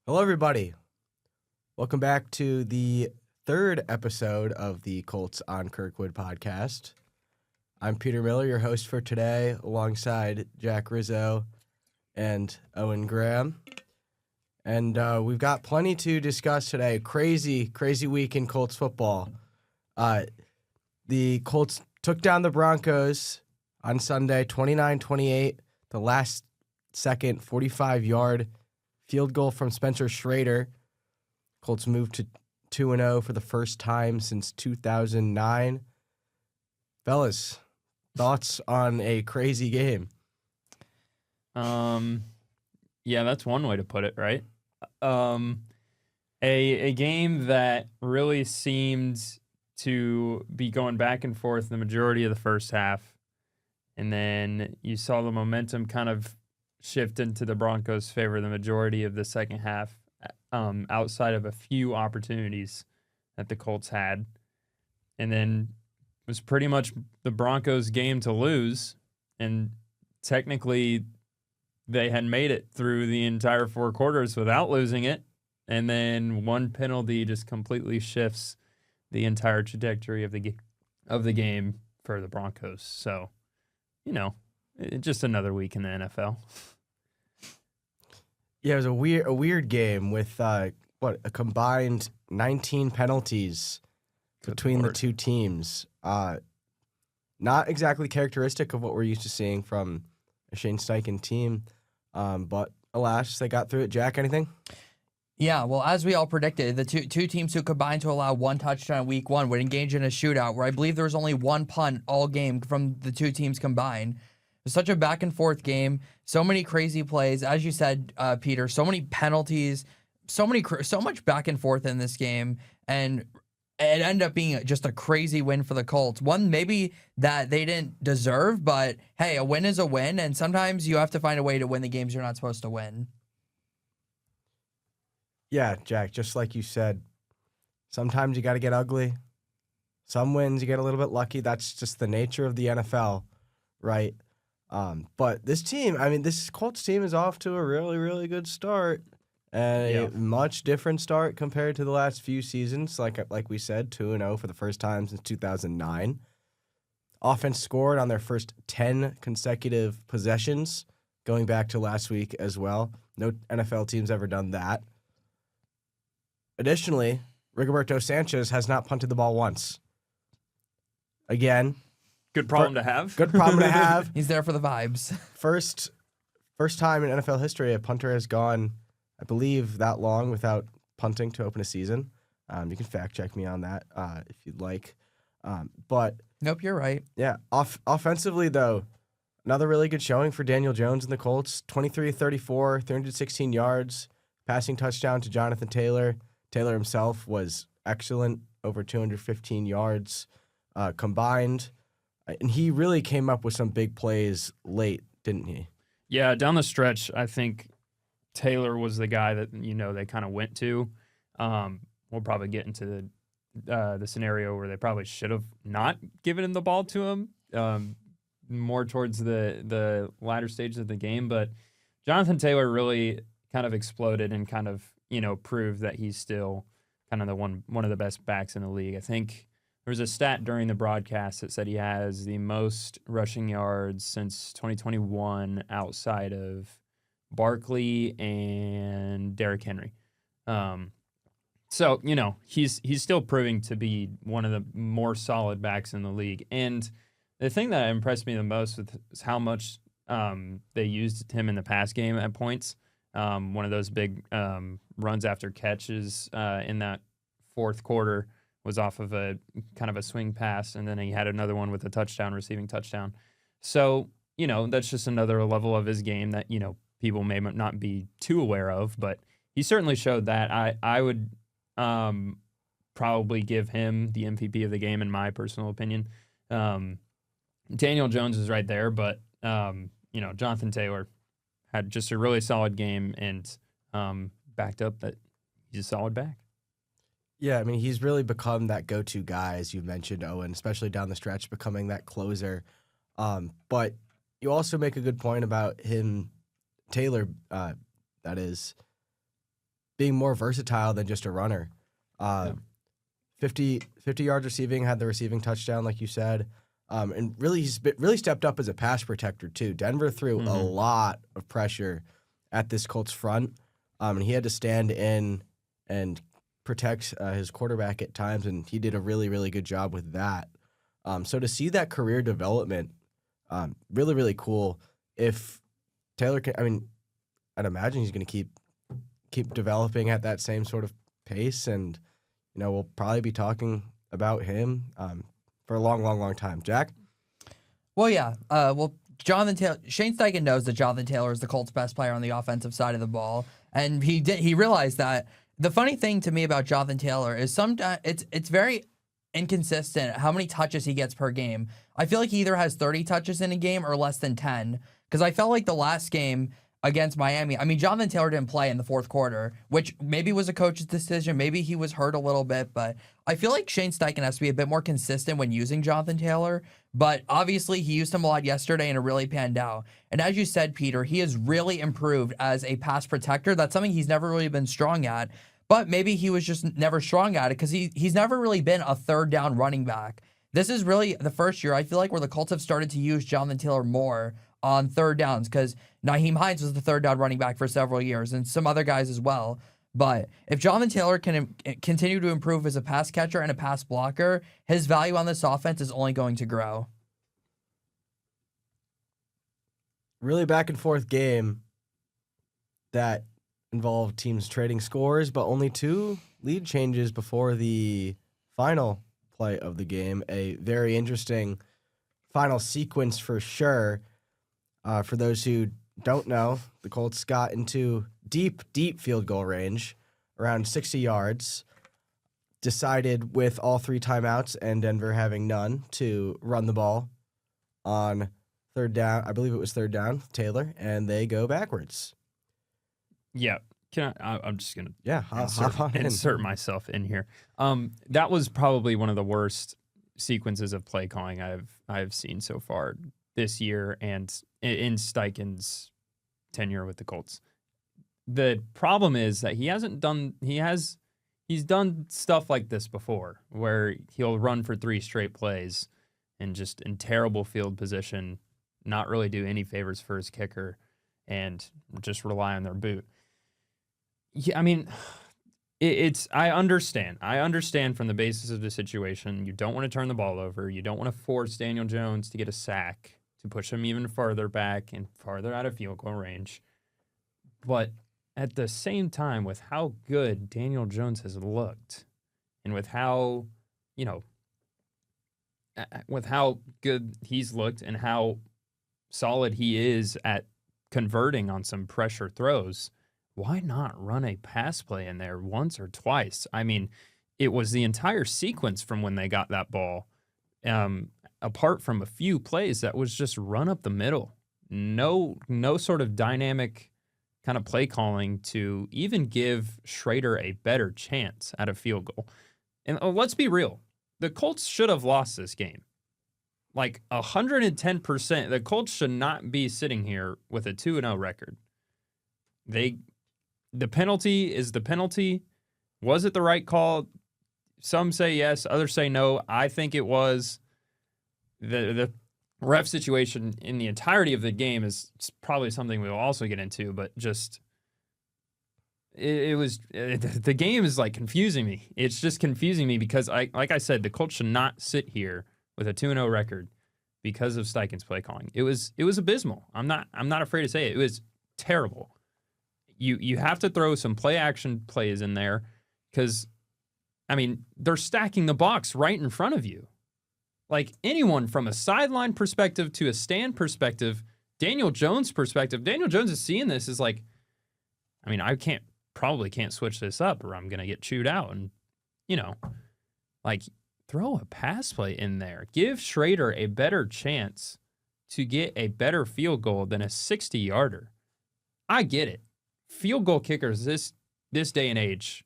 Hello, everybody. Welcome back to the third episode of the Colts on Kirkwood podcast. I'm Peter Miller, your host for today, alongside Jack Rizzo and Owen Graham. And we've got plenty to discuss today. Crazy week in Colts football. The Colts took down the Broncos on Sunday, 29-28. The last second 45-yard field goal from Spencer Schrader. Colts moved to 2-0 for the first time since 2009. Fellas, thoughts on a crazy game? Yeah, that's one way to put it, right? A game that really seemed to be going back and forth the majority of the first half, and then you saw the momentum kind of shift into the Broncos' favor the majority of the second half, outside of a few opportunities that the Colts had. And then it was pretty much the Broncos' game to lose, and technically they had made it through the entire four quarters without losing it, and then one penalty just completely shifts the entire trajectory of the game for the Broncos. So, just another week in the NFL. Yeah, it was a weird game with a combined 19 penalties between the two teams. Not exactly characteristic of what we're used to seeing from a Shane Steichen team, but alas, they got through it. Jack, anything? Yeah, well, as we all predicted, the two teams who combined to allow one touchdown week one would engage in a shootout where I believe there was only one punt all game from the two teams combined. It was such a back-and-forth game, so many crazy plays. As you said, Peter, so many penalties, so much back and forth in this game, and it ended up being just a crazy win for the Colts. One maybe that they didn't deserve, but hey, a win is a win, and sometimes you have to find a way to win the games you're not supposed to win. Yeah, Jack, just like you said, sometimes you got to get ugly. Some wins, you get a little bit lucky. That's just the nature of the NFL, right? But this team, this Colts team is off to a really, really good start. A much different start compared to the last few seasons. Like we said, 2-0 for the first time since 2009. Offense scored on their first 10 consecutive possessions, going back to last week as well. No NFL team's ever done that. Additionally, Rigoberto Sanchez has not punted the ball once. Again, good problem to have. Good problem to have. He's there for the vibes. First time in NFL history a punter has gone, I believe, that long without punting to open a season. You can fact check me on that if you'd like. But nope, you're right. Yeah, offensively though, another really good showing for Daniel Jones and the Colts. 23-34, 316 yards, passing touchdown to Jonathan Taylor. Taylor himself was excellent, over 215 yards combined. And he really came up with some big plays late, didn't he? Yeah, down the stretch, I think Taylor was the guy that, they kind of went to. We'll probably get into the scenario where they probably should have not given him the ball to him, more towards the latter stages of the game. But Jonathan Taylor really kind of exploded and kind of, proved that he's still kind of one of the best backs in the league. I think there was a stat during the broadcast that said he has the most rushing yards since 2021 outside of Barkley and Derrick Henry. So, he's still proving to be one of the more solid backs in the league. And the thing that impressed me the most is how much they used him in the pass game at points. One of those big runs after catches in that fourth quarter was off of a kind of a swing pass, and then he had another one with a receiving touchdown. So, that's just another level of his game that, people may not be too aware of, but he certainly showed that. I would probably give him the MVP of the game in my personal opinion. Daniel Jones is right there, but, Jonathan Taylor had just a really solid game and backed up that he's a solid back. Yeah, he's really become that go-to guy, as you mentioned, Owen, especially down the stretch, becoming that closer. But you also make a good point about him, Taylor, that is. being more versatile than just a runner. 50 yards receiving, had the receiving touchdown, like you said. And really, he's really stepped up as a pass protector, too. Denver threw a lot of pressure at this Colts front, and he had to stand in and protect his quarterback at times, and he did a really, really good job with that. So to see that career development, really, really cool. If Taylor can, I mean, I'd imagine he's going to keep developing at that same sort of pace, and we'll probably be talking about him for a long, long, long time. Jack? Well, yeah. Jonathan Taylor, Shane Steichen knows that Jonathan Taylor is the Colts' best player on the offensive side of the ball, and he realized that. The funny thing to me about Jonathan Taylor is sometimes it's very inconsistent how many touches he gets per game. I feel like he either has 30 touches in a game or less than 10, because I felt like the last game against Miami, I mean, Jonathan Taylor didn't play in the fourth quarter, which maybe was a coach's decision. Maybe he was hurt a little bit, but I feel like Shane Steichen has to be a bit more consistent when using Jonathan Taylor. But obviously, he used him a lot yesterday, and it really panned out. And as you said, Peter, he has really improved as a pass protector. That's something he's never really been strong at. But maybe he was just never strong at it because he's never really been a third down running back. This is really the first year, I feel like, where the Colts have started to use Jonathan Taylor more on third downs, because Nyheim Hines was the third down running back for several years, and some other guys as well. But if Jonathan Taylor can continue to improve as a pass catcher and a pass blocker, his value on this offense is only going to grow. Really back and forth game that involved teams trading scores, but only 2 lead changes before the final play of the game. A very interesting final sequence for sure. For those who don't know, the Colts got into deep field goal range, around 60 yards, decided with all 3 timeouts and Denver having none to run the ball on third down. I believe it was third down, Taylor, and they go backwards. Yeah. I'm just going to insert myself in here. That was probably one of the worst sequences of play calling I've seen so far this year and in Steichen's tenure with the Colts. The problem is that he's done stuff like this before, where he'll run for 3 straight plays and just in terrible field position, not really do any favors for his kicker, and just rely on their boot. Yeah, I mean, I understand. I understand from the basis of the situation. You don't want to turn the ball over. You don't want to force Daniel Jones to get a sack to push him even farther back and farther out of field goal range. But at the same time, with how good Daniel Jones has looked, and with how, with how good he's looked and how solid he is at converting on some pressure throws, why not run a pass play in there once or twice? I mean, it was the entire sequence from when they got that ball, apart from a few plays, that was just run up the middle. No sort of dynamic kind of play calling to even give Schrader a better chance at a field goal. And let's be real. The Colts should have lost this game. Like 110%. The Colts should not be sitting here with a 2-0 record. The penalty is the penalty. Was it the right call? Some say yes, others say no. I think it was. The ref situation in the entirety of the game is probably something we'll also get into, but just the game is like confusing me. It's just confusing me because like I said, the Colts should not sit here with a 2-0 record because of Steichen's play calling. It was abysmal. I'm not afraid to say it. It was terrible. You have to throw some play action plays in there because, I mean, they're stacking the box right in front of you. Like anyone from a sideline perspective to a stand perspective, Daniel Jones' perspective, Daniel Jones is seeing this as like, I mean, I probably can't switch this up or I'm going to get chewed out. And, like throw a pass play in there. Give Schrader a better chance to get a better field goal than a 60-yarder. I get it. Field goal kickers this day and age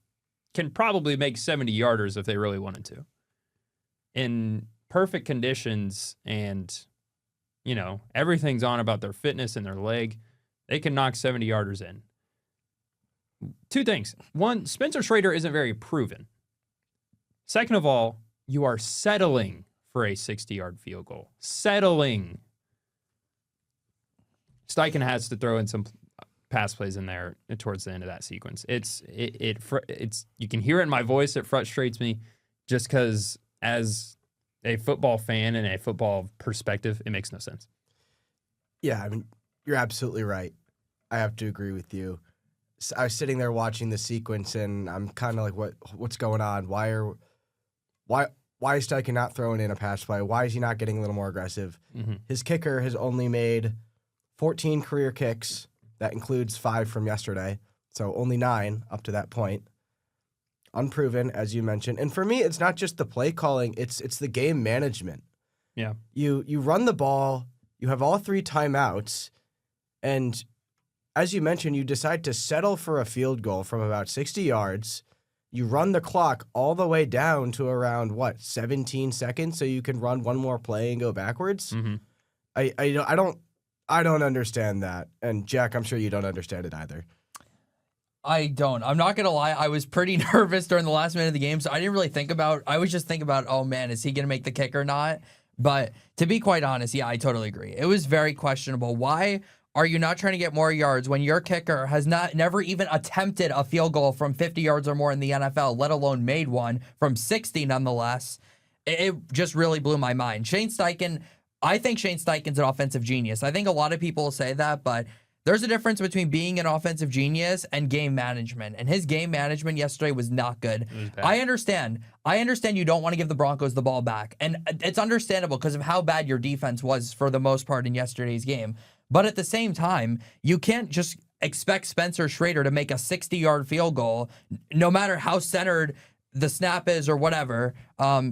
can probably make 70-yarders if they really wanted to. In perfect conditions and, everything's on about their fitness and their leg, they can knock 70-yarders in. two things. One, Spencer Schrader isn't very proven. Second of all, you are settling for a 60-yard field goal. Settling. Steichen has to throw in some pass plays in there towards the end of that sequence. It's you can hear it in my voice. It frustrates me just because as a football fan and a football perspective, it makes no sense. Yeah, I mean, you're absolutely right. I have to agree with you. I was sitting there watching the sequence, and I'm kind of like, what's going on? Why is Steichen not throwing in a pass play? Why is he not getting a little more aggressive? Mm-hmm. His kicker has only made 14 career kicks. That includes 5 from yesterday, so only 9 up to that point. Unproven, as you mentioned. And for me, it's not just the play calling, it's the game management. Yeah. You run the ball, you have all 3 timeouts, and as you mentioned, you decide to settle for a field goal from about 60 yards. You run the clock all the way down to around, 17 seconds, so you can run one more play and go backwards? Mm-hmm. I don't understand that. And Jack, I'm sure you don't understand it either. I don't. I'm not going to lie. I was pretty nervous during the last minute of the game, so I didn't really think about, I was just thinking about, oh man, is he going to make the kick or not? But to be quite honest, yeah, I totally agree. It was very questionable. Why are you not trying to get more yards when your kicker has never even attempted a field goal from 50 yards or more in the NFL, let alone made one from 60 nonetheless? It just really blew my mind. I think Shane Steichen's an offensive genius. I think a lot of people say that, but there's a difference between being an offensive genius and game management. And his game management yesterday was not good. I understand you don't want to give the Broncos the ball back. And it's understandable because of how bad your defense was for the most part in yesterday's game. But at the same time, you can't just expect Spencer Schrader to make a 60-yard field goal, no matter how centered the snap is or whatever.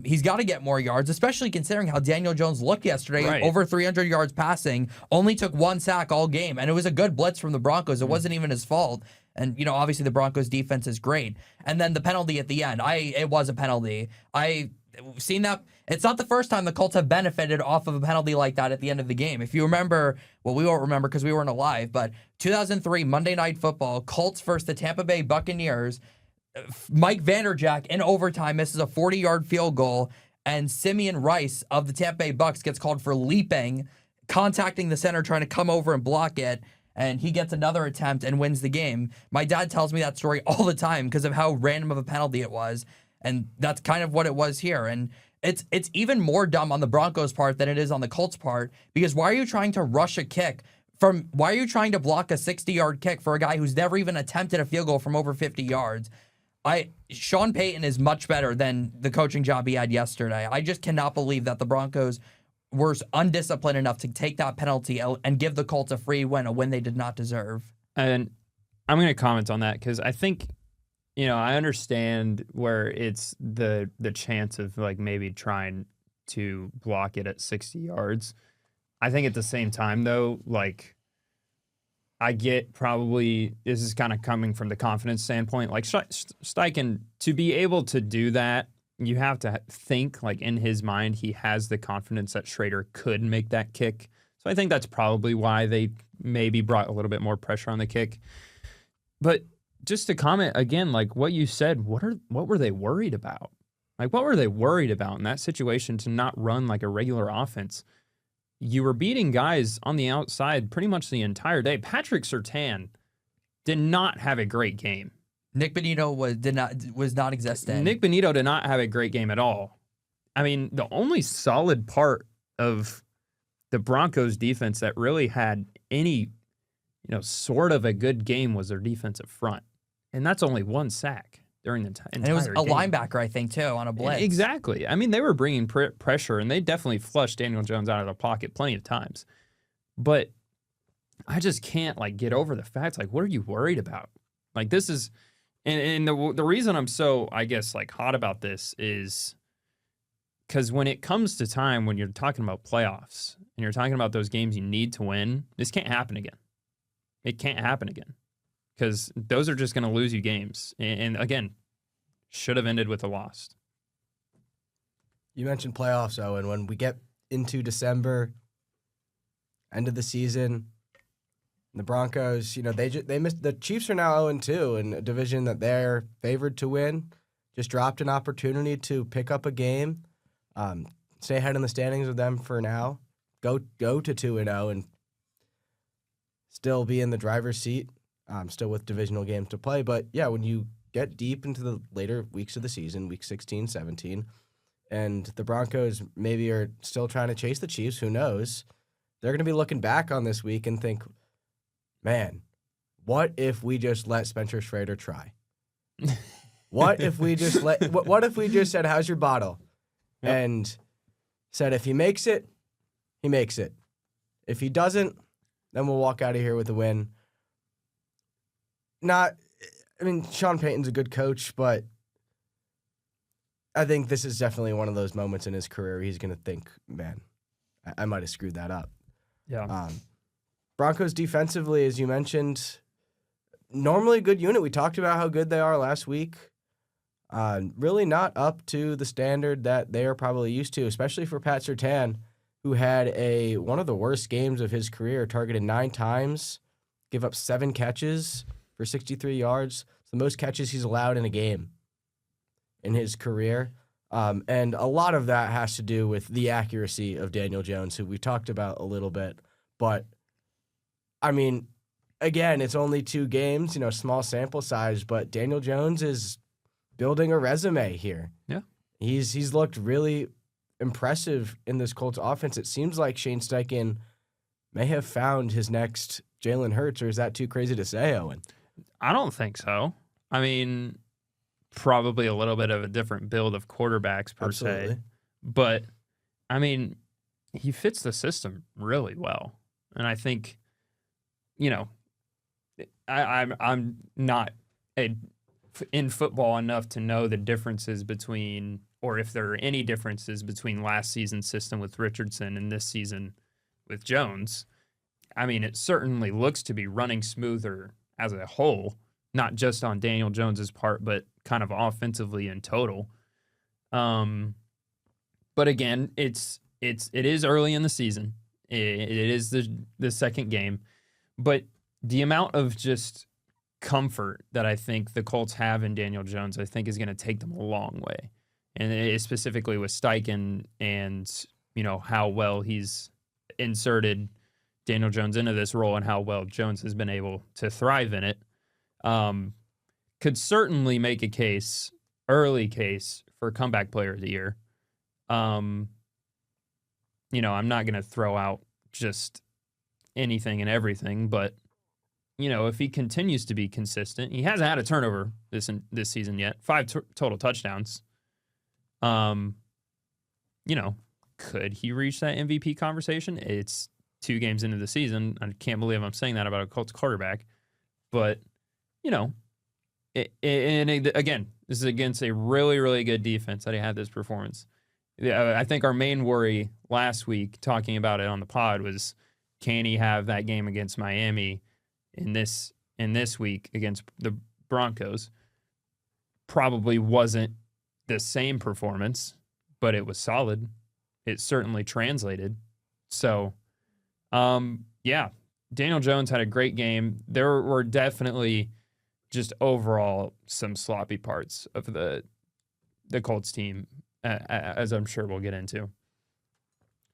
He's got to get more yards, especially considering how Daniel Jones looked yesterday. Right. Over 300 yards passing, only took 1 sack all game. And it was a good blitz from the Broncos. It wasn't even his fault. And, obviously the Broncos defense is great. And then the penalty at the end, it was a penalty. I've seen that. It's not the first time the Colts have benefited off of a penalty like that at the end of the game. If you remember, well, we won't remember because we weren't alive, but 2003 Monday Night Football, Colts versus the Tampa Bay Buccaneers. Mike Vanderjagt in overtime misses a 40-yard field goal, and Simeon Rice of the Tampa Bay Bucs gets called for leaping, contacting the center, trying to come over and block it, and he gets another attempt and wins the game. My dad tells me that story all the time because of how random of a penalty it was, and that's kind of what it was here. And it's even more dumb on the Broncos' part than it is on the Colts' part, because why are you trying to rush a kick? Why are you trying to block a 60-yard kick for a guy who's never even attempted a field goal from over 50 yards? Sean Payton is much better than the coaching job he had yesterday. I just cannot believe that the Broncos were undisciplined enough to take that penalty and give the Colts a free win, a win they did not deserve. And I'm going to comment on that because I think, I understand where it's the chance of like maybe trying to block it at 60 yards. I think at the same time, though, like, I get probably this is kind of coming from the confidence standpoint. Like Steichen, to be able to do that, you have to think like in his mind he has the confidence that Schrader could make that kick. So I think that's probably why they maybe brought a little bit more pressure on the kick. But just to comment again, like what you said, what were they worried about? Like what were they worried about in that situation to not run like a regular offense? You were beating guys on the outside pretty much the entire day. Patrick Surtain did not have a great game. Nick Bonito was not existent. Nick Bonito did not have a great game at all. I mean, the only solid part of the Broncos defense that really had any, sort of a good game was their defensive front. And that's only 1 sack during the entire game. And it was a linebacker, I think, too, on a blitz. Exactly. I mean, they were bringing pressure, and they definitely flushed Daniel Jones out of the pocket plenty of times. But I just can't, get over the fact, what are you worried about? This is – and the reason I'm so, I guess, hot about this is because when it comes to time when you're talking about playoffs and you're talking about those games you need to win, this can't happen again. It can't happen again. Because those are just going to lose you games. And again, should have ended with a loss. You mentioned playoffs, Owen. When we get into December, end of the season, The Broncos, they missed. The Chiefs are now 0-2 in a division that they're favored to win. Just dropped an opportunity to pick up a game, stay ahead in the standings with them for now. Go to 2-0 and still be in the driver's seat. Still with divisional games to play, but yeah, when you get deep into the later weeks of the season, week 16, 17, and the Broncos maybe are still trying to chase the Chiefs, who knows? They're going to be looking back on this week and think, man, what if we just let Spencer Schrader try? What if we just what if we just said, how's your bottle? Yep. And said, if he makes it, he makes it. If he doesn't, then we'll walk out of here with a win. Sean Payton's a good coach, but I think this is definitely one of those moments in his career where he's going to think, man, I might have screwed that up. Yeah. Broncos defensively, as you mentioned, normally a good unit. We talked about how good they are last week. Really not up to the standard that they are probably used to, especially for Pat Surtain, who had one of the worst games of his career, targeted 9 times, give up 7 catches for 63 yards. It's the most catches he's allowed in a game in his career. And a lot of that has to do with the accuracy of Daniel Jones, who we talked about a little bit. But, again, it's only 2 games, small sample size, but Daniel Jones is building a resume here. Yeah. He's looked really impressive in this Colts offense. It seems like Shane Steichen may have found his next Jalen Hurts, or is that too crazy to say, Owen? I don't think so. Probably a little bit of a different build of quarterbacks per Absolutely. se. But, he fits the system really well. And I think, I'm not in football enough to know the differences between, or if there are any differences between last season's system with Richardson and this season with Jones. It certainly looks to be running smoother as a whole, not just on Daniel Jones's part, but kind of offensively in total. But again, it is early in the season. It is the second game, but the amount of just comfort that I think the Colts have in Daniel Jones, I think is going to take them a long way. And it is specifically with Steichen and, how well he's inserted Daniel Jones into this role and how well Jones has been able to thrive in it. Could certainly make a early case for comeback player of the year. I'm not going to throw out just anything and everything, but if he continues to be consistent, he hasn't had a turnover this season yet. 5 total touchdowns. Could he reach that MVP conversation? It's 2 games into the season. I can't believe I'm saying that about a Colts quarterback, but again, this is against a really, really good defense that he had this performance. I think our main worry last week, talking about it on the pod, was can he have that game against Miami in this week against the Broncos? Probably wasn't the same performance, but it was solid. It certainly translated. So, Daniel Jones had a great game. There were definitely just overall some sloppy parts of the Colts team, as I'm sure we'll get into.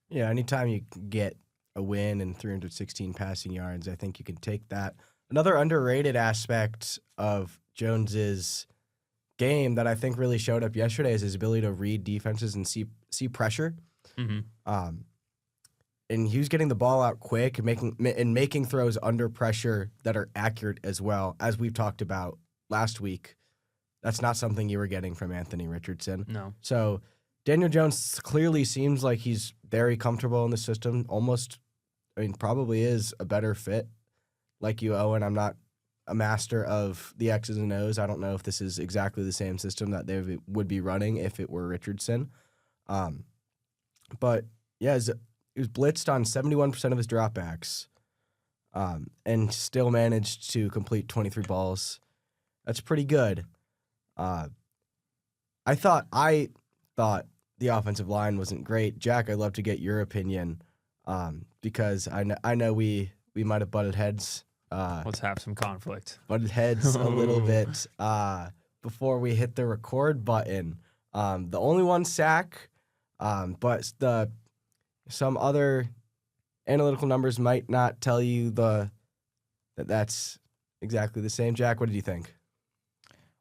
Yeah, anytime you get a win and 316 passing yards, I think you can take that. Another underrated aspect of Jones's game that I think really showed up yesterday is his ability to read defenses and see pressure. Mm-hmm. And he was getting the ball out quick and making throws under pressure that are accurate as well, as we've talked about last week. That's not something you were getting from Anthony Richardson. No. So Daniel Jones clearly seems like he's very comfortable in the system. Probably is a better fit. Like you, Owen, I'm not a master of the X's and O's. I don't know if this is exactly the same system that they would be running if it were Richardson. But yeah, he was blitzed on 71% of his dropbacks, and still managed to complete 23 balls. That's pretty good. I thought the offensive line wasn't great. Jack, I'd love to get your opinion, because I know we might have butted heads Let's have some conflict. butted heads a little bit before we hit the record button. The only one sack, but some other analytical numbers might not tell you that's exactly the same. Jack, what did you think?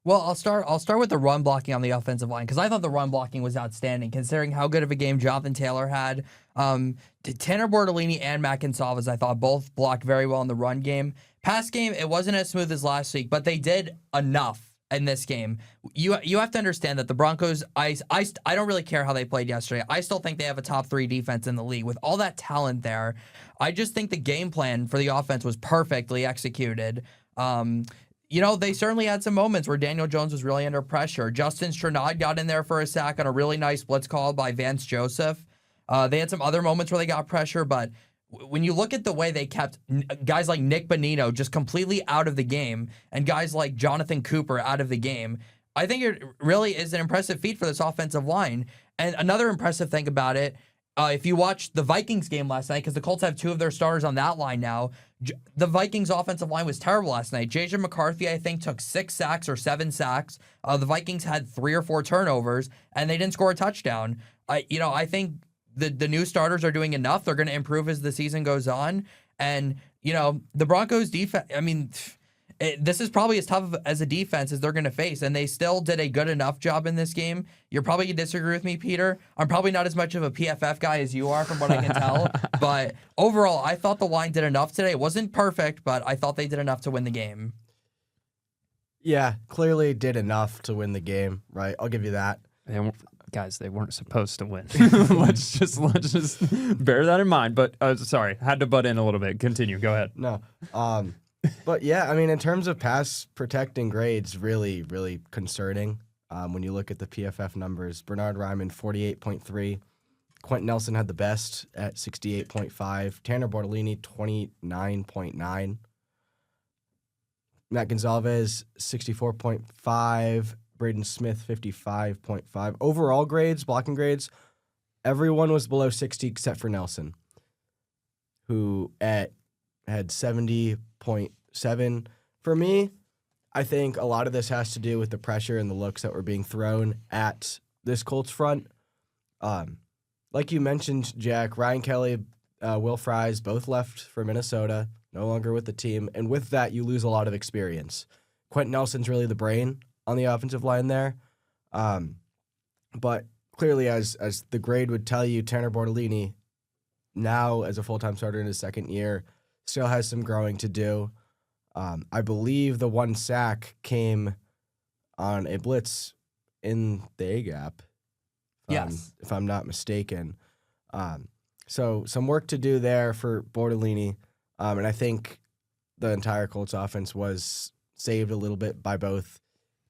Well, I'll start with the run blocking on the offensive line because I thought the run blocking was outstanding considering how good of a game Jonathan Taylor had. Tanner Bortolini and Matt Gonsalves, I thought, both blocked very well in the run game. Pass game, it wasn't as smooth as last week, but they did enough in this game. You have to understand that the Broncos, I don't really care how they played yesterday. I still think they have a top 3 defense in the league. With all that talent there, I just think the game plan for the offense was perfectly executed. They certainly had some moments where Daniel Jones was really under pressure. Justin Strnad got in there for a sack on a really nice blitz call by Vance Joseph. They had some other moments where they got pressure, but when you look at the way they kept guys like Nick Bonino just completely out of the game and guys like Jonathan Cooper out of the game, I think it really is an impressive feat for this offensive line. And another impressive thing about it, if you watched the Vikings game last night, because the Colts have 2 of their starters on that line now, the Vikings offensive line was terrible last night. J.J. McCarthy, I think, took 6 sacks or 7 sacks. The Vikings had 3 or 4 turnovers, and they didn't score a touchdown. I think the new starters are doing enough. They're going to improve as the season goes on. And, the Broncos defense, this is probably as tough as a defense as they're going to face, and they still did a good enough job in this game. You're probably going to disagree with me, Peter. I'm probably not as much of a PFF guy as you are from what I can tell, but overall, I thought the line did enough today. It wasn't perfect, but I thought they did enough to win the game. Yeah, clearly did enough to win the game, right? I'll give you that. Guys, they weren't supposed to win. let's just bear that in mind. But sorry, had to butt in a little bit. Continue. Go ahead. No. But yeah, in terms of pass protecting grades, really, really concerning. When you look at the PFF numbers, Bernard Ryman, 48.3. Quentin Nelson had the best at 68.5. Tanner Bortolini, 29.9. Matt Gonsalves, 64.5. Braden Smith, 55.5. Overall grades, blocking grades, everyone was below 60 except for Nelson, who had 70.7. For me, I think a lot of this has to do with the pressure and the looks that were being thrown at this Colts front. Like you mentioned, Jack, Ryan Kelly, Will Fries, both left for Minnesota, no longer with the team. And with that, you lose a lot of experience. Quentin Nelson's really the brain on the offensive line there. But clearly, as the grade would tell you, Tanner Bortolini, now as a full-time starter in his second year, still has some growing to do. I believe the 1 sack came on a blitz in the A-gap, if I'm not mistaken. So some work to do there for Bortolini. And I think the entire Colts offense was saved a little bit by both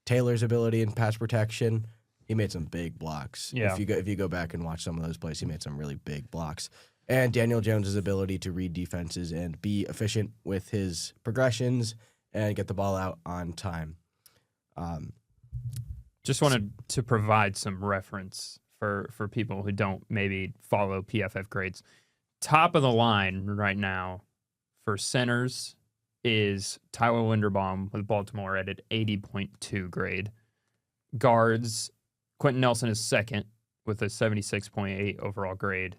Taylor's ability in pass protection. He made some big blocks. Yeah. If you go back and watch some of those plays, he made some really big blocks. And Daniel Jones' ability to read defenses and be efficient with his progressions and get the ball out on time. Just wanted to provide some reference for people who don't maybe follow PFF grades. Top of the line right now for centers is Tyler Linderbaum with Baltimore at an 80.2 grade. Guards, Quentin Nelson is second with a 76.8 overall grade.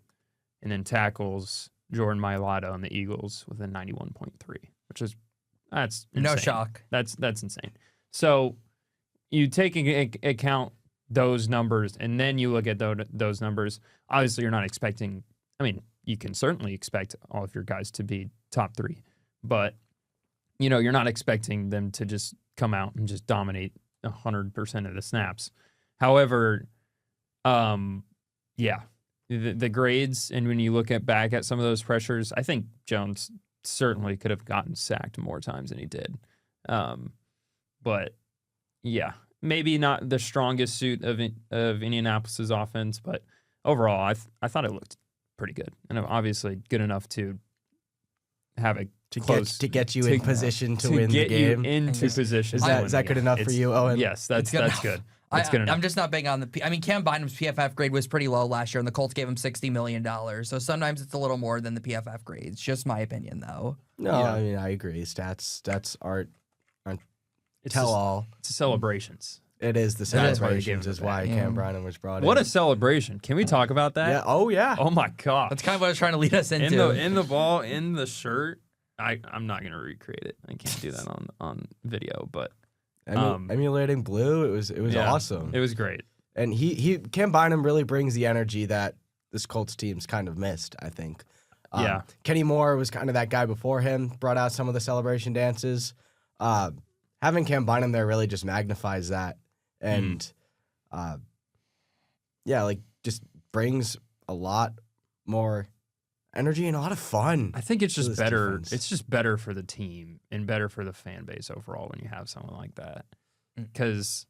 And then tackles, Jordan Mailata on the Eagles with a 91.3, which is, that's insane. No shock. That's insane. So you take into account those numbers, and then you look at those numbers. Obviously, you're not expecting, you can certainly expect all of your guys to be top 3, but you're not expecting them to just come out and just dominate 100% of the snaps. However, the grades, and when you look back at some of those pressures, I think Jones certainly could have gotten sacked more times than he did. But yeah, maybe not the strongest suit of Indianapolis's offense, but overall, I thought it looked pretty good, and obviously good enough to have a to get you in position to win the game. You into position. Is that good enough for you, Owen? Yes, that's good. That's good enough. I'm just not big on I mean, Cam Bynum's PFF grade was pretty low last year, and the Colts gave him $60 million. So sometimes it's a little more than the PFF grade. It's just my opinion, though. No, I mean, I agree. Stats aren't tell all. It's the celebrations. It is the celebrations is why Cam Bynum was brought in. What a celebration. Can we talk about that? Yeah. Oh, yeah. Oh, my God. That's kind of what I was trying to lead us into. In the ball, in the shirt. I'm not going to recreate it. I can't do that on video, but... emulating blue, it was awesome. It was great. And Cam Bynum really brings the energy that this Colts team's kind of missed, I think. Kenny Moore was kind of that guy before him, brought out some of the celebration dances. Having Cam Bynum there really just magnifies that. And, just brings a lot more energy and a lot of fun. I think it's just better. Defense. It's just better for the team and better for the fan base overall when you have someone like that. Because,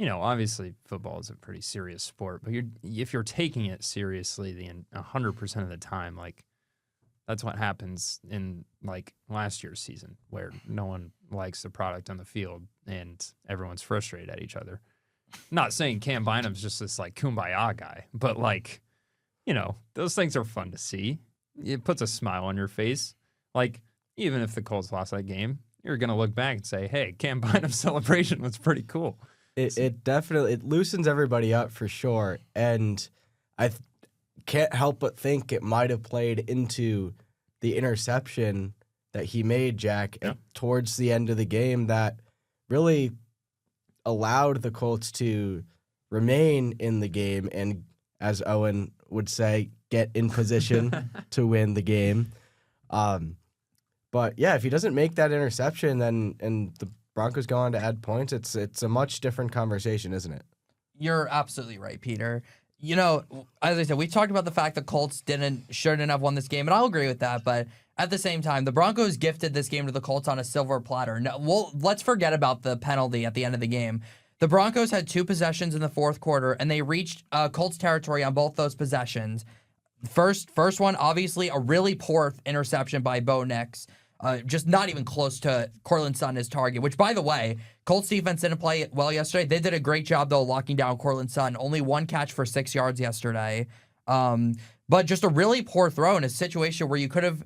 obviously football is a pretty serious sport, but if you're taking it seriously 100% of the time, like that's what happens in like last year's season where no one likes the product on the field and everyone's frustrated at each other. Not saying Cam Bynum's just this like kumbaya guy, but like, those things are fun to see. It puts a smile on your face. Like, even if the Colts lost that game, you're going to look back and say, hey, Cam Bynum's celebration was pretty cool. It definitely loosens everybody up for sure. And I can't help but think it might have played into the interception that he made, Jack, towards the end of the game that really allowed the Colts to remain in the game and, as Owen would say, get in position to win the game. But yeah, if he doesn't make that interception, then and the Broncos go on to add points, it's a much different conversation, isn't it? You're absolutely right, Peter. As I said, we talked about the fact that Colts shouldn't have won this game, and I'll agree with that. But at the same time, the Broncos gifted this game to the Colts on a silver platter. No, let's forget about the penalty at the end of the game. The Broncos had 2 possessions in the fourth quarter, and they reached Colts territory on both those possessions. First one, obviously, a really poor interception by Bo Nix. Just not even close to Courtland Sutton as target, which, by the way, Colts defense didn't play well yesterday. They did a great job, though, locking down Courtland Sutton. Only 1 catch for 6 yards yesterday. But just a really poor throw in a situation where you could have,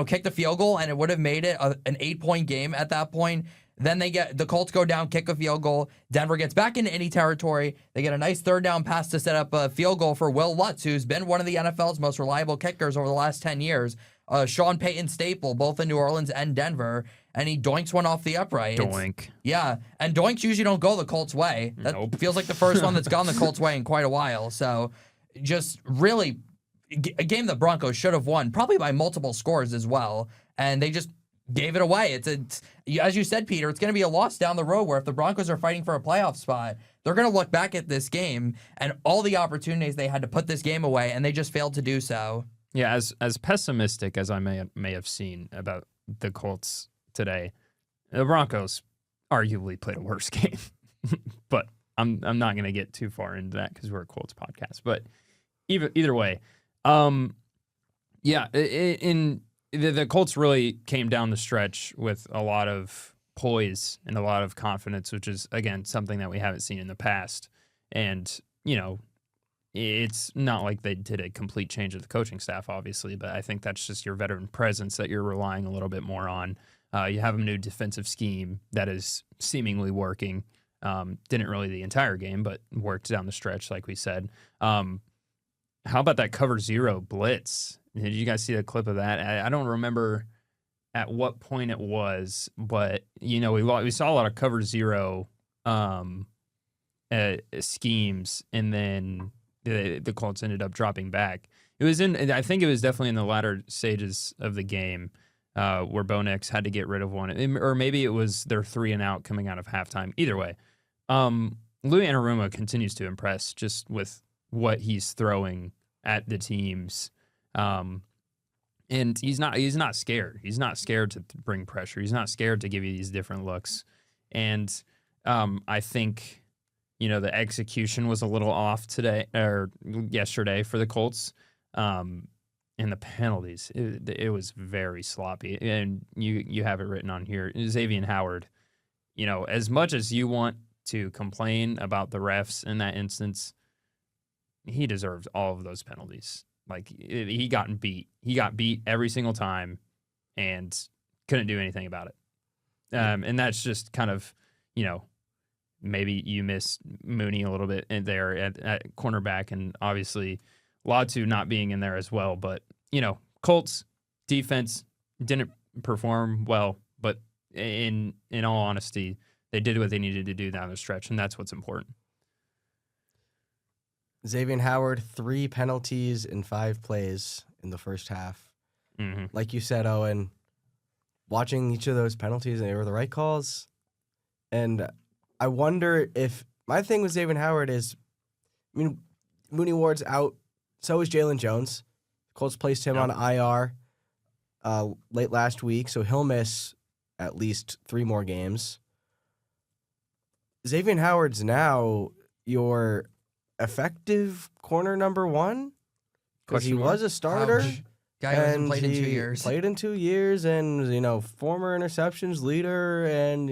kicked a field goal, and it would have made it an 8-point game at that point. Then the Colts go down, kick a field goal. Denver gets back into any territory. They get a nice 3rd down pass to set up a field goal for Will Lutz, who's been one of the NFL's most reliable kickers over the last 10 years. Sean Payton staple, both in New Orleans and Denver, and he doinks one off the upright. Doink. And doinks usually don't go the Colts' way. That feels like the first one that's gone the Colts' way in quite a while. So just really a game the Broncos should have won, probably by multiple scores as well, and they just gave it away. It's as you said, Peter, it's going to be a loss down the road where if the Broncos are fighting for a playoff spot, they're going to look back at this game and all the opportunities they had to put this game away, and they just failed to do so. Yeah, as pessimistic as I may have seen about the Colts today, the Broncos arguably played a worse game. But I'm not going to get too far into that because we're a Colts podcast. But either way, the Colts really came down the stretch with a lot of poise and a lot of confidence, which is, again, something that we haven't seen in the past. And, it's not like they did a complete change of the coaching staff, obviously, but I think that's just your veteran presence that you're relying a little bit more on. You have a new defensive scheme that is seemingly working. Didn't really the entire game, but worked down the stretch, like we said. How about that cover 0 blitz? Did you guys see the clip of that? I don't remember at what point it was, but, we saw a lot of cover 0 schemes, and then the Colts ended up dropping back. I think it was definitely in the latter stages of the game where Bo Nix had to get rid of one, or maybe it was their 3-and-out coming out of halftime. Either way, Louis Anarumo continues to impress just with what he's throwing at the teams, and he's not scared. He's not scared to bring pressure. He's not scared to give you these different looks, and I think. The execution was a little off yesterday for the Colts. And the penalties, it was very sloppy. And you have it written on here. Xavier Howard, as much as you want to complain about the refs in that instance, he deserves all of those penalties. Like, he got beat. He got beat every single time and couldn't do anything about it. And that's just kind of, maybe you miss Mooney a little bit in there at cornerback, and obviously Latu not being in there as well. But, Colts defense didn't perform well, but in all honesty, they did what they needed to do down the stretch, and that's what's important. Xavier Howard, 3 penalties in 5 plays in the first half. Mm-hmm. Like you said, Owen, watching each of those penalties, they were the right calls. And I wonder if my thing with Xavier Howard is, Mooney Ward's out. So is Jalen Jones. Colts placed him on IR late last week, so he'll miss at least 3 more games. Xavier Howard's now your effective corner number 1 because he was a starter. Ouch. Guy who hasn't played in 2 years. Played in 2 years, and former interceptions leader, and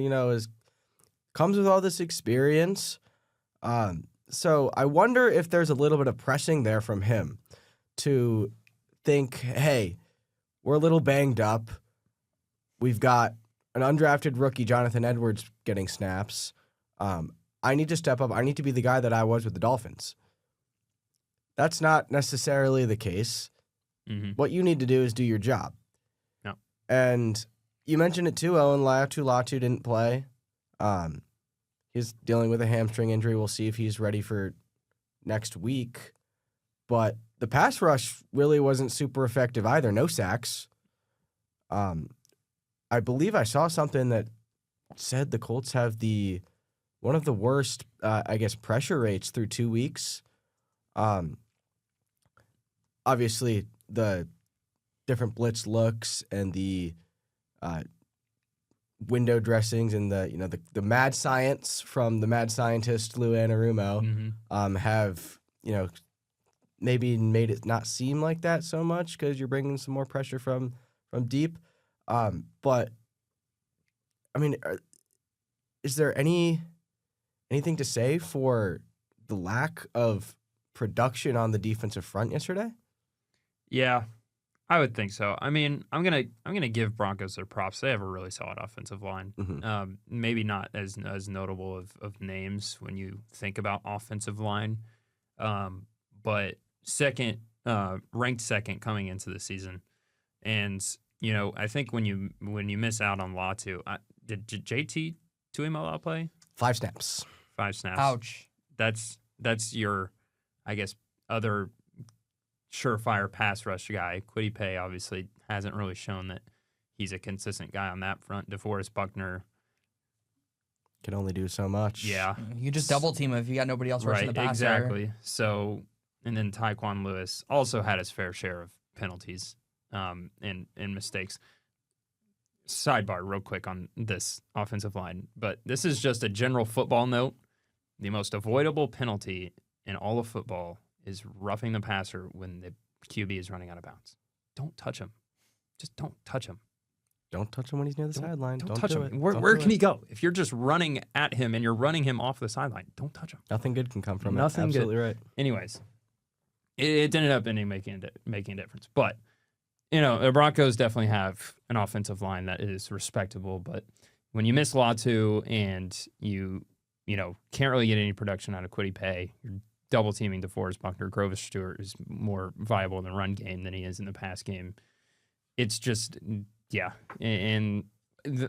comes with all this experience. So I wonder if there's a little bit of pressing there from him to think, hey, we're a little banged up. We've got an undrafted rookie, Jonathan Edwards, getting snaps. I need to step up. I need to be the guy that I was with the Dolphins. That's not necessarily the case. Mm-hmm. What you need to do is do your job. Yeah. And you mentioned it too, Owen. Latu didn't play. He's dealing with a hamstring injury. We'll see if he's ready for next week. But the pass rush really wasn't super effective either. No sacks. I believe I saw something that said the Colts have one of the worst, pressure rates through 2 weeks. Obviously, the different blitz looks and the window dressings and the mad science from the mad scientist Lou Anarumo have maybe made it not seem like that so much because you're bringing some more pressure from deep. But is there anything to say for the lack of production on the defensive front yesterday? Yeah, I would think so. I'm gonna give Broncos their props. They have a really solid offensive line. Mm-hmm. Maybe not as notable of names when you think about offensive line, but ranked second coming into the season. And I think when you miss out on Latu, did JT Tuimoloau play? 5 snaps. 5 snaps. Ouch. That's your, I guess, other surefire pass rush guy. Kwity Paye obviously hasn't really shown that he's a consistent guy on that front. DeForest Buckner can only do so much. Yeah. You just double team him if you got nobody else rushing the passer. Exactly. So, and then Tyquan Lewis also had his fair share of penalties and mistakes. Sidebar real quick on this offensive line, but this is just a general football note. The most avoidable penalty in all of football is roughing the passer when the QB is running out of bounds. Don't touch him. Just don't touch him. Don't touch him when he's near the sideline. Don't touch him. Where can he go? If you're just running at him and you're running him off the sideline, don't touch him. Nothing good can come from it. Nothing Absolutely good. Right. Anyways, it ended up making a difference. But, the Broncos definitely have an offensive line that is respectable. But when you miss Latu and you can't really get any production out of Kwity Paye, you're double teaming DeForest Buckner. Grovis Stewart is more viable in the run game than he is in the pass game. It's just, yeah. And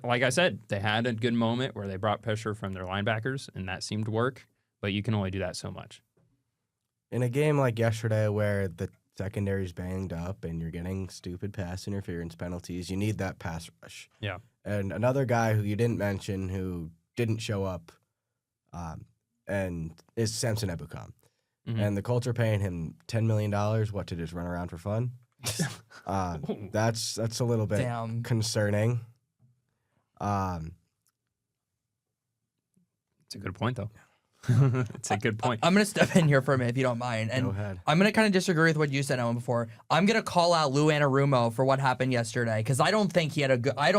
like I said, they had a good moment where they brought pressure from their linebackers, and that seemed to work. But you can only do that so much. In a game like yesterday where the secondary's banged up and you're getting stupid pass interference penalties, you need that pass rush. Yeah. And another guy who you didn't mention who didn't show up and is Samson Ebukam. Mm-hmm. And the Colts are paying him $10 million, to just run around for fun? That's a little bit concerning. It's a good point, though. It's a good point. I'm going to step in here for a minute, if you don't mind. And Go ahead. I'm going to kind of disagree with what you said, Owen, before. I'm going to call out Lou Anarumo for what happened yesterday, because I don't think he had I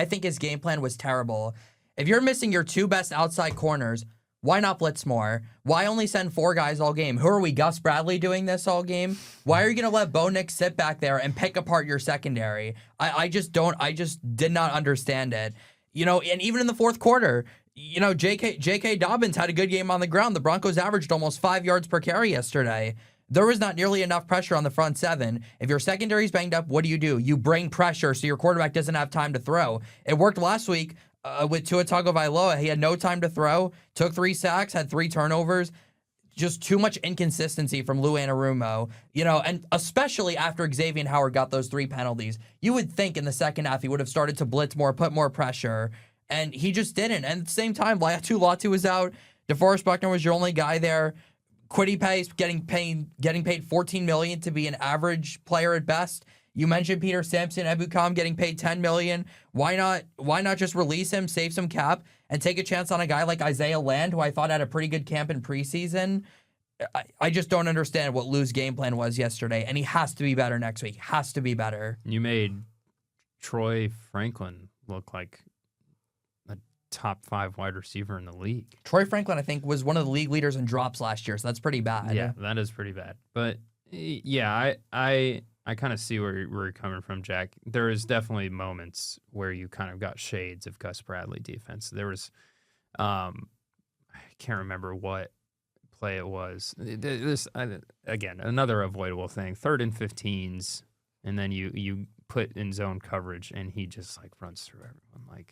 think his game plan was terrible. If you're missing your 2 best outside corners, Why not blitz more? Why only send 4 guys all game? Who are we, Gus Bradley, doing this all game? Why are you going to let Bo Nix sit back there and pick apart your secondary? I just did not understand it. And even in the fourth quarter, J.K. Dobbins had a good game on the ground. The Broncos averaged almost 5 yards per carry yesterday. There was not nearly enough pressure on the front 7. If your secondary's banged up, what do? You bring pressure so your quarterback doesn't have time to throw. It worked last week with Tua Tagovailoa. He had no time to throw, took 3 sacks, had 3 turnovers. Just too much inconsistency from Lou Anarumo, and especially after Xavier Howard got those 3 penalties. You would think in the second half he would have started to blitz more, put more pressure, and he just didn't. And at the same time, Latu was out. DeForest Buckner was your only guy there. Kwity Paye getting paid $14 million to be an average player at best. You mentioned Peter Sampson, Ebukam getting paid $10 million. Why not just release him, save some cap, and take a chance on a guy like Isaiah Land, who I thought had a pretty good camp in preseason? I just don't understand what Lou's game plan was yesterday, and he has to be better next week. Has to be better. You made Troy Franklin look like a top 5 wide receiver in the league. Troy Franklin, I think, was one of the league leaders in drops last year, so that's pretty bad. Yeah, that is pretty bad. But yeah, I kind of see where you're coming from, Jack. There is definitely moments where you kind of got shades of Gus Bradley defense. There was, I can't remember what play it was. Again, another avoidable thing. 3rd and 15s, and then you put in zone coverage, and he just runs through everyone.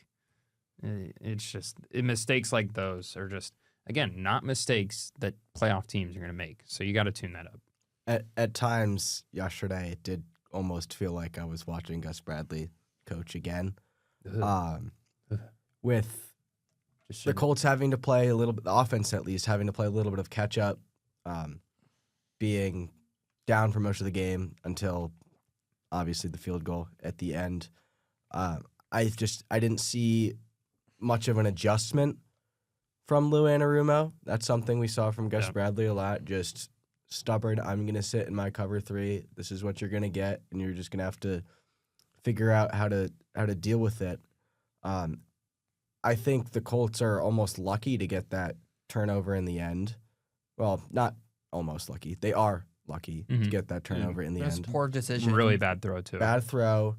It's just mistakes like those are just, again, not mistakes that playoff teams are going to make. So you got to tune that up. At times yesterday, it did almost feel like I was watching Gus Bradley coach again. With the Colts having to play a little bit, the offense at least, having to play a little bit of catch up, being down for most of the game until obviously the field goal at the end. I didn't see much of an adjustment from Lou Anarumo. That's something we saw from Gus Bradley a lot. Just stubborn. I'm going to sit in my cover 3. This is what you're going to get, and you're just going to have to figure out how to deal with it. I think the Colts are almost lucky to get that turnover in the end. Well, not almost lucky. They are lucky to get that turnover in the end. Poor decision. Really bad throw, too. Bad throw.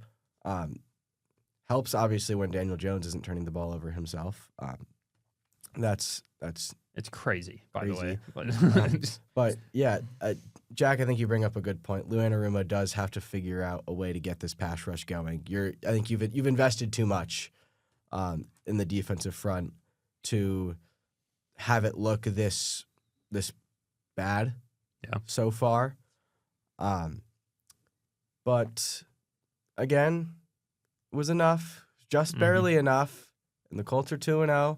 Helps, obviously, when Daniel Jones isn't turning the ball over himself. It's crazy, by the way. But yeah, Jack, I think you bring up a good point. Lou Anarumo does have to figure out a way to get this pass rush going. I think you've invested too much in the defensive front to have it look this bad so far. But again, it was enough, just barely enough, and the Colts are 2-0.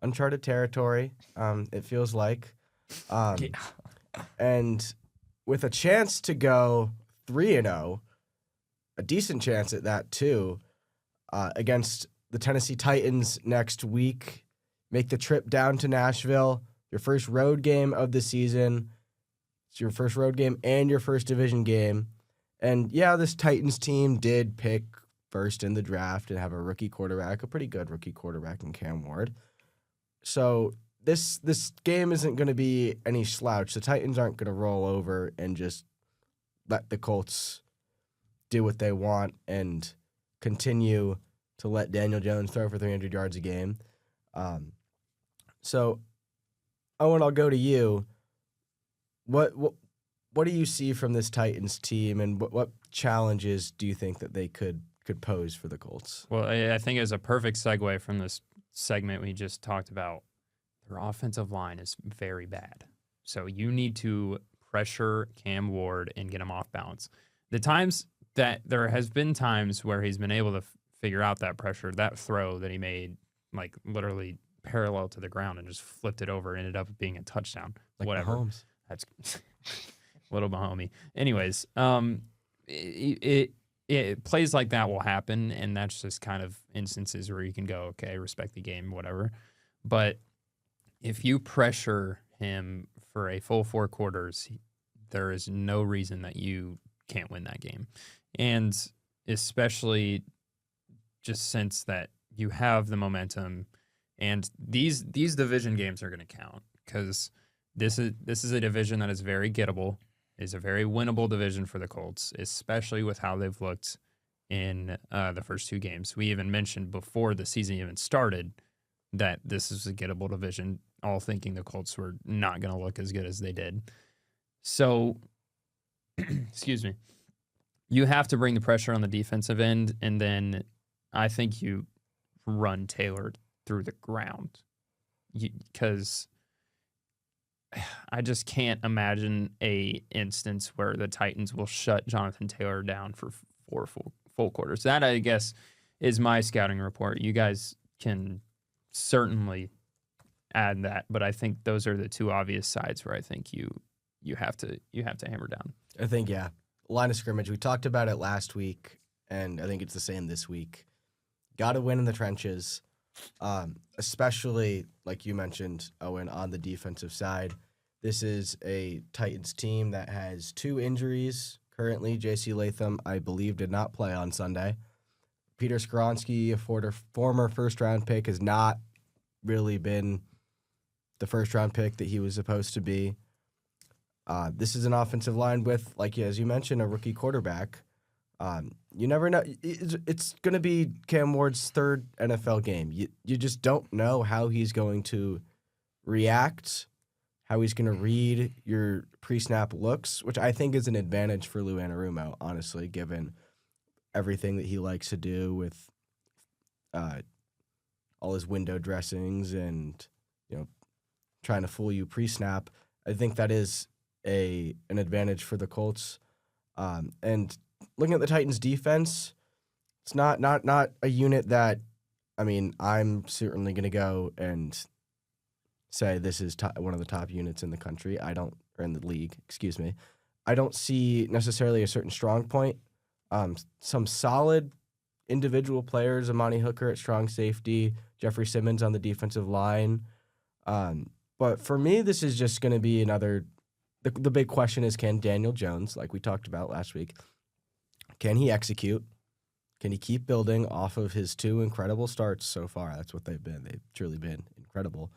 Uncharted territory, it feels like. And with a chance to go 3-0, a decent chance at that too, against the Tennessee Titans next week. Make the trip down to Nashville, your first road game of the season. It's your first road game and your first division game. And yeah, this Titans team did pick first in the draft and have a rookie quarterback, a pretty good rookie quarterback in Cam Ward. So this game isn't going to be any slouch. The Titans aren't going to roll over and just let the Colts do what they want and continue to let Daniel Jones throw for 300 yards a game. So, Owen, I'll go to you. What do you see from this Titans team, and what challenges do you think that they could pose for the Colts? Well, I think it's a perfect segue from this segment we just talked about. Their offensive line is very bad. So you need to pressure Cam Ward and get him off balance. The times that there has been times where he's been able to figure out that pressure, that throw that he made, like literally parallel to the ground and just flipped it over, ended up being a touchdown. Like whatever. Mahomes. That's little Mahomey. Anyways, it plays like that will happen, and that's just kind of instances where you can go, okay, respect the game, whatever. But if you pressure him for a full 4 quarters, there is no reason that you can't win that game. And especially just since that you have the momentum And these division games are going to count because this is a division that is very gettable, is a very winnable division for the Colts, especially with how they've looked in the first 2 games. We even mentioned before the season even started that this is a gettable division, all thinking the Colts were not going to look as good as they did. So, excuse me, you have to bring the pressure on the defensive end, and then I think you run Taylor through the ground because I just can't imagine a instance where the Titans will shut Jonathan Taylor down for 4 full quarters. That, I guess, is my scouting report. You guys can certainly add that, but I think those are the 2 obvious sides where I think you have to hammer down. I think, yeah. Line of scrimmage. We talked about it last week, and I think it's the same this week. Got to win in the trenches, especially, like you mentioned, Owen, on the defensive side. This is a Titans team that has 2 injuries currently. J.C. Latham, I believe, did not play on Sunday. Peter Skoronski, a former first-round pick, has not really been the first-round pick that he was supposed to be. This is an offensive line with, like as you mentioned, a rookie quarterback. You never know. It's going to be Cam Ward's 3rd NFL game. You just don't know how he's going to react, how he's going to read your pre-snap looks, which I think is an advantage for Lou Anarumo, honestly, given everything that he likes to do with all his window dressings and trying to fool you pre-snap. I think that is an advantage for the Colts. And looking at the Titans' defense, it's not a unit that, I'm certainly going to go and say this is one of the top units in the country. Or in the league, excuse me. I don't see necessarily a certain strong point. Some solid individual players, Amani Hooker at strong safety, Jeffrey Simmons on the defensive line. But for me, this is just going to be another. The big question is, can Daniel Jones, like we talked about last week, can he execute? Can he keep building off of his 2 incredible starts so far? That's what they've been. They've truly been incredible.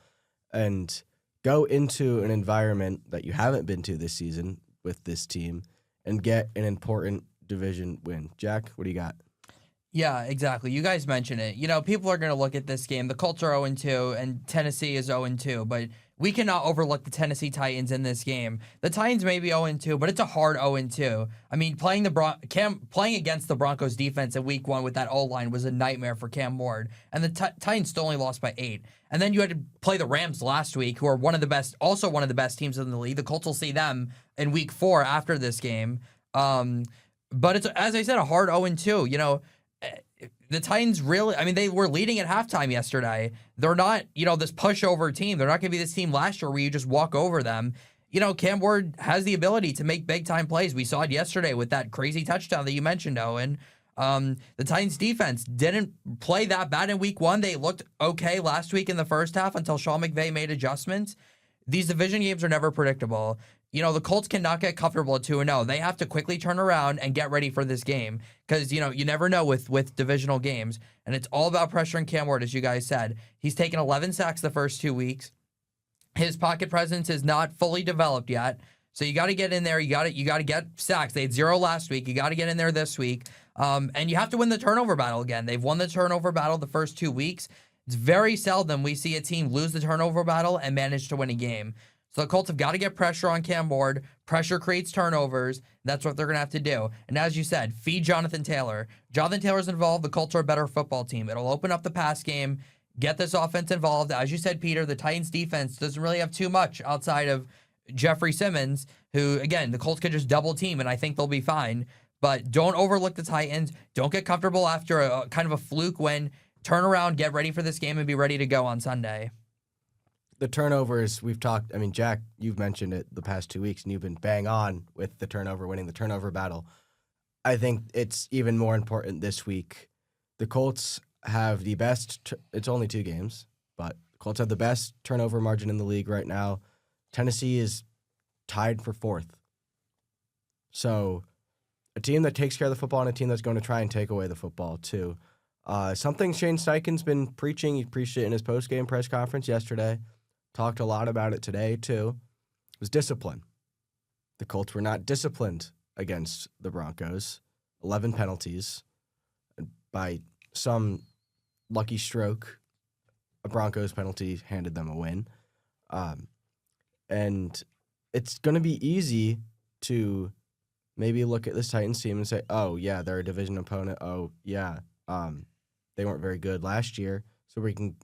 And go into an environment that you haven't been to this season with this team and get an important division win. Jack, what do you got? Yeah, exactly. You guys mentioned it. People are going to look at this game. The Colts are 0-2, and Tennessee is 0-2, but we cannot overlook the Tennessee Titans in this game. The Titans may be 0-2, but it's a hard 0-2. Playing against the Broncos defense in week 1 with that O-line was a nightmare for Cam Ward, and the Titans still only lost by 8. And then you had to play the Rams last week, who are one of the best teams in the league. The Colts will see them in week 4 after this game. But it's, as I said, a hard 0-2. The Titans really, they were leading at halftime yesterday. They're not, this pushover team. They're not going to be this team last year where you just walk over them. Cam Ward has the ability to make big-time plays. We saw it yesterday with that crazy touchdown that you mentioned, Owen. The Titans defense didn't play that bad in week 1. They looked okay last week in the first half until Sean McVay made adjustments. These division games are never predictable. The Colts cannot get comfortable at 2-0. They have to quickly turn around and get ready for this game because, you never know with divisional games. And it's all about pressuring Cam Ward, as you guys said. He's taken 11 sacks the first 2 weeks. His pocket presence is not fully developed yet. So you got to get in there. You got to get sacks. They had 0 last week. You got to get in there this week. And you have to win the turnover battle again. They've won the turnover battle the first 2 weeks. It's very seldom we see a team lose the turnover battle and manage to win a game. So the Colts have got to get pressure on Cam Ward. Pressure creates turnovers. That's what they're going to have to do. And as you said, feed Jonathan Taylor. Jonathan Taylor's involved. The Colts are a better football team. It'll open up the pass game, get this offense involved. As you said, Peter, the Titans defense doesn't really have too much outside of Jeffrey Simmons, who, again, the Colts could just double team, and I think they'll be fine. But don't overlook the Titans. Don't get comfortable after a kind of a fluke win. Turn around, get ready for this game, and be ready to go on Sunday. The turnovers, we've talked, Jack, you've mentioned it the past 2 weeks, and you've been bang on with winning the turnover battle. I think it's even more important this week. The Colts have the best, it's only 2 games, but the Colts have the best turnover margin in the league right now. Tennessee is tied for 4th. So a team that takes care of the football and a team that's going to try and take away the football too. Something Shane Steichen's been preaching. He preached it in his post-game press conference yesterday. Talked a lot about it today, too. Was discipline. The Colts were not disciplined against the Broncos. 11 penalties. By some lucky stroke, a Broncos penalty handed them a win. And it's going to be easy to maybe look at this Titans team and say, oh, yeah, they're a division opponent. Oh, yeah, they weren't very good last year. So we can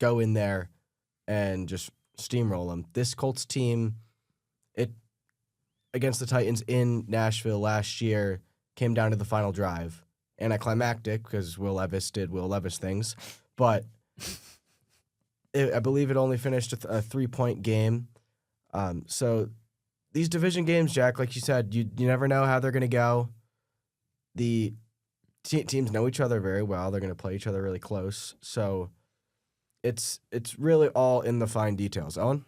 go in there and just steamroll them. This Colts team, against the Titans in Nashville last year, came down to the final drive. Anticlimactic because Will Levis did Will Levis things. But I believe it only finished a 3-point game. So these division games, Jack, like you said, you never know how they're going to go. The teams know each other very well. They're going to play each other really close. So it's really all in the fine details. Owen?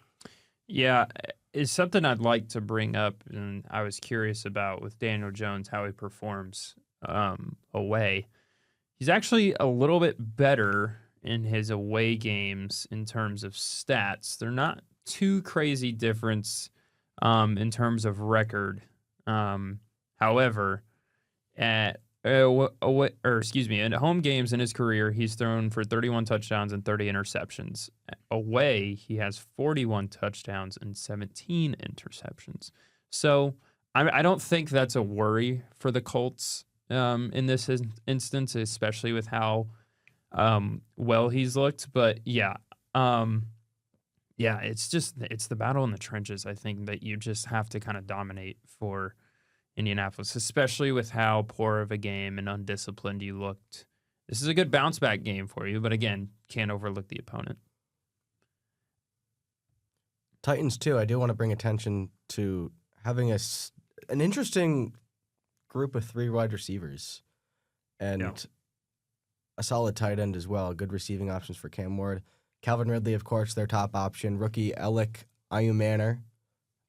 Yeah, it's something I'd like to bring up, and I was curious about with Daniel Jones, how he performs away. He's actually a little bit better in his away games in terms of stats. They're not too crazy difference in terms of record. However, at home games in his career, he's thrown for 31 touchdowns and 30 interceptions. Away, he has 41 touchdowns and 17 interceptions. So I don't think that's a worry for the Colts in this instance, especially with how well he's looked. But yeah, it's the battle in the trenches. I think that you just have to kind of dominate for Indianapolis, especially with how poor of a game and undisciplined you looked. This is a good bounce back game for you, but again, can't overlook the opponent. Titans, too, I do want to bring attention to having an interesting group of 3 wide receivers and a solid tight end as well. Good receiving options for Cam Ward. Calvin Ridley, of course, their top option. Rookie Alec Ayumanner, I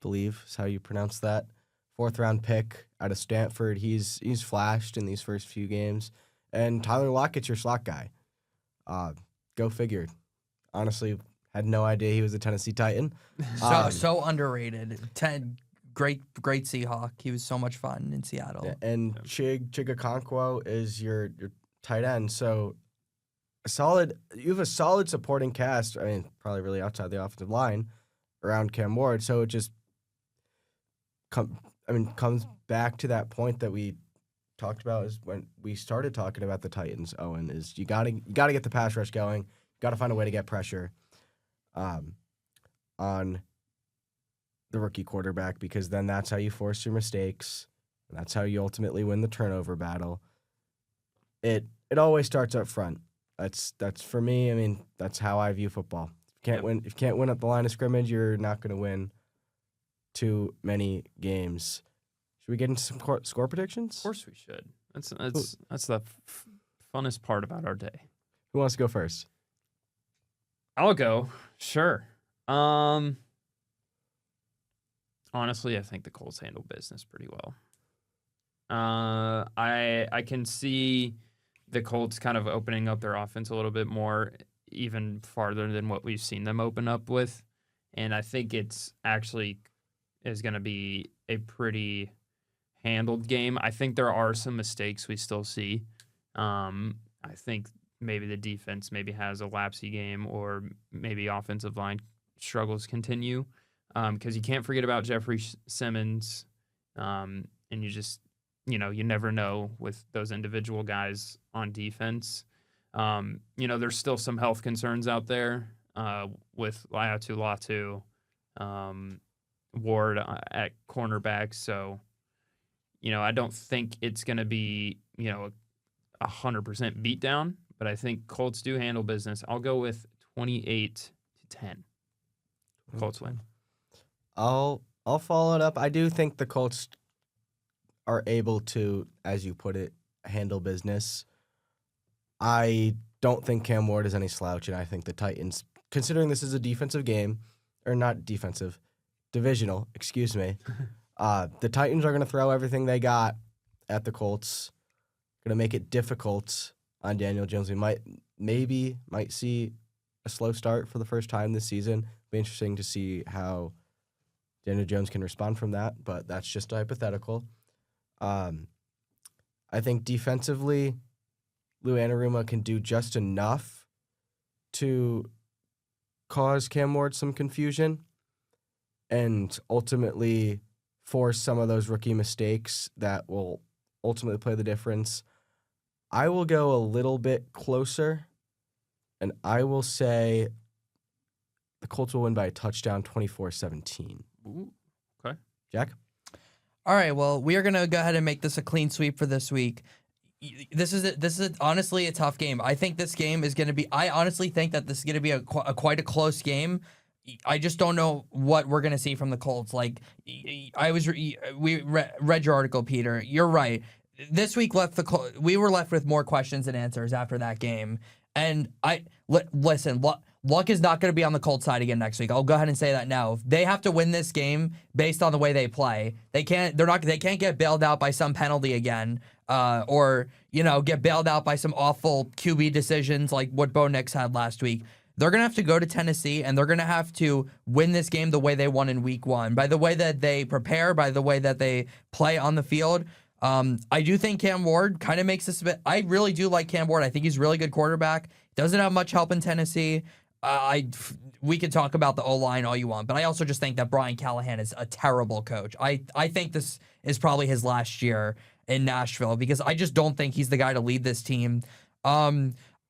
believe is how you pronounce that. 4th-round pick out of Stanford. He's flashed in these first few games. And Tyler Lockett's your slot guy. Go figure. Honestly, had no idea he was a Tennessee Titan. So underrated. Great Seahawk. He was so much fun in Seattle. And Chigakonkwo is your tight end. So you have a solid supporting cast. I mean, probably really outside the offensive line around Cam Ward. So it just comes back to that point that we talked about is when we started talking about the Titans, Owen, is you gotta get the pass rush going. You gotta find a way to get pressure on the rookie quarterback, because then that's how you force your mistakes. And that's how you ultimately win the turnover battle. It always starts up front. That's for me. I mean, that's how I view football. If you can't win at the line of scrimmage, you're not going to win too many games. Should we get into some score predictions? Of course we should. That's the funnest part about our day. Who wants to go first? I'll go. Sure. Honestly, I think the Colts handle business pretty well. I can see the Colts kind of opening up their offense a little bit more, even farther than what we've seen them open up with. And I think it's actually is going to be a pretty handled game. I think there are some mistakes we still see. I think maybe the defense maybe has a lapsy game, or maybe offensive line struggles continue. Because you can't forget about Jeffrey Simmons, and you just, you never know with those individual guys on defense. There's still some health concerns out there with Latu, Ward at cornerback. So, I don't think it's going to be, 100% beatdown, but I think Colts do handle business. I'll go with 28-10. Colts win. I'll follow it up. I do think the Colts are able to, as you put it, handle business. I don't think Cam Ward is any slouch, and I think the Titans, considering this is a defensive game, or not defensive, divisional, excuse me, the Titans are going to throw everything they got at the Colts, going to make it difficult on Daniel Jones. We maybe see a slow start for the first time this season. Be interesting to see how Daniel Jones can respond from that, but that's just a hypothetical. I think defensively, Lou Anarumo can do just enough to cause Cam Ward some confusion and ultimately force some of those rookie mistakes that will ultimately play the difference. I will go a little bit closer, and I will say the Colts will win by a touchdown, 24-17. Ooh, okay. Jack? All right, well, we are going to go ahead and make this a clean sweep for this week. This is honestly a tough game. I think this game is going to be – I honestly think that this is going to be quite a close game. I just don't know what we're going to see from the Colts. Like, we read your article, Peter. You're right. This week we were left with more questions than answers after that game. And listen, luck is not going to be on the Colts side again next week. I'll go ahead and say that now. They have to win this game based on the way they play. They can't get bailed out by some penalty again, or get bailed out by some awful QB decisions like what Bo Nix had last week. They're going to have to go to Tennessee, and they're going to have to win this game the way they won in week 1, by the way that they prepare, by the way that they play on the field. I do think Cam Ward kind of makes this a bit. I really do like Cam Ward. I think he's a really good quarterback. Doesn't have much help in Tennessee. We could talk about the O-line all you want, but I also just think that Brian Callahan is a terrible coach. I think this is probably his last year in Nashville because I just don't think he's the guy to lead this team.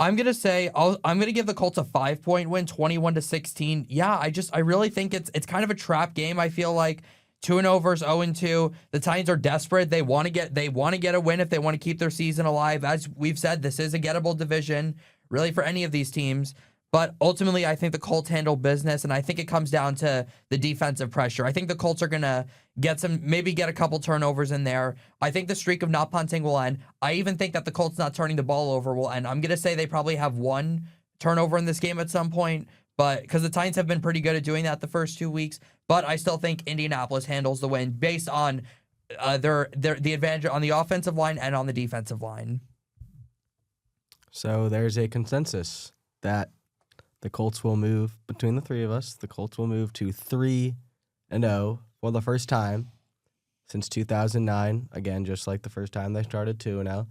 I'm going to say I'm going to give the Colts a 5-point win, 21-16. Yeah, I really think it's kind of a trap game. I feel like 2-0 versus 0-2. The Titans are desperate. They want to get a win if they want to keep their season alive. As we've said, this is a gettable division, really, for any of these teams. But ultimately, I think the Colts handle business, and I think it comes down to the defensive pressure. I think the Colts are going to get a couple turnovers in there. I think the streak of not punting will end. I even think that the Colts not turning the ball over will end. I'm going to say they probably have one turnover in this game at some point, but because the Titans have been pretty good at doing that the first 2 weeks. But I still think Indianapolis handles the win based on the advantage on the offensive line and on the defensive line. So there's a consensus that the Colts will move, between the three of us, the Colts will move to 3-0 for the first time since 2009. Again, just like the first time they started 2-0.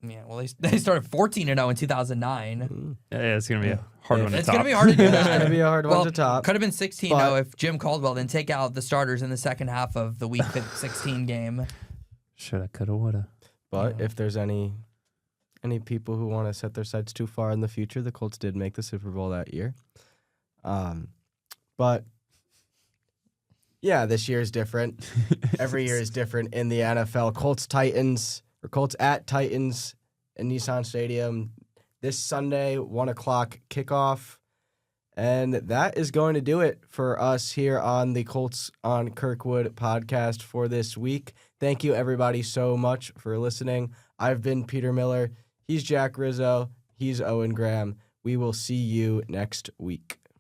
Yeah, well, they started 14-0 in 2009. Yeah, it's going to be a hard one to top. It's going to be hard to do that. It's going to be a hard one to top. Could have been 16-0 if Jim Caldwell didn't take out the starters in the second half of the Week 16 game. Shoulda, coulda, woulda. But if there's any people who want to set their sights too far in the future, the Colts did make the Super Bowl that year. But yeah, this year is different. Every year is different in the NFL. Colts at Titans in Nissan Stadium this Sunday, 1 o'clock kickoff. And that is going to do it for us here on the Colts on Kirkwood podcast for this week. Thank you, everybody, so much for listening. I've been Peter Miller. He's Jack Rizzo. He's Owen Graham. We will see you next week.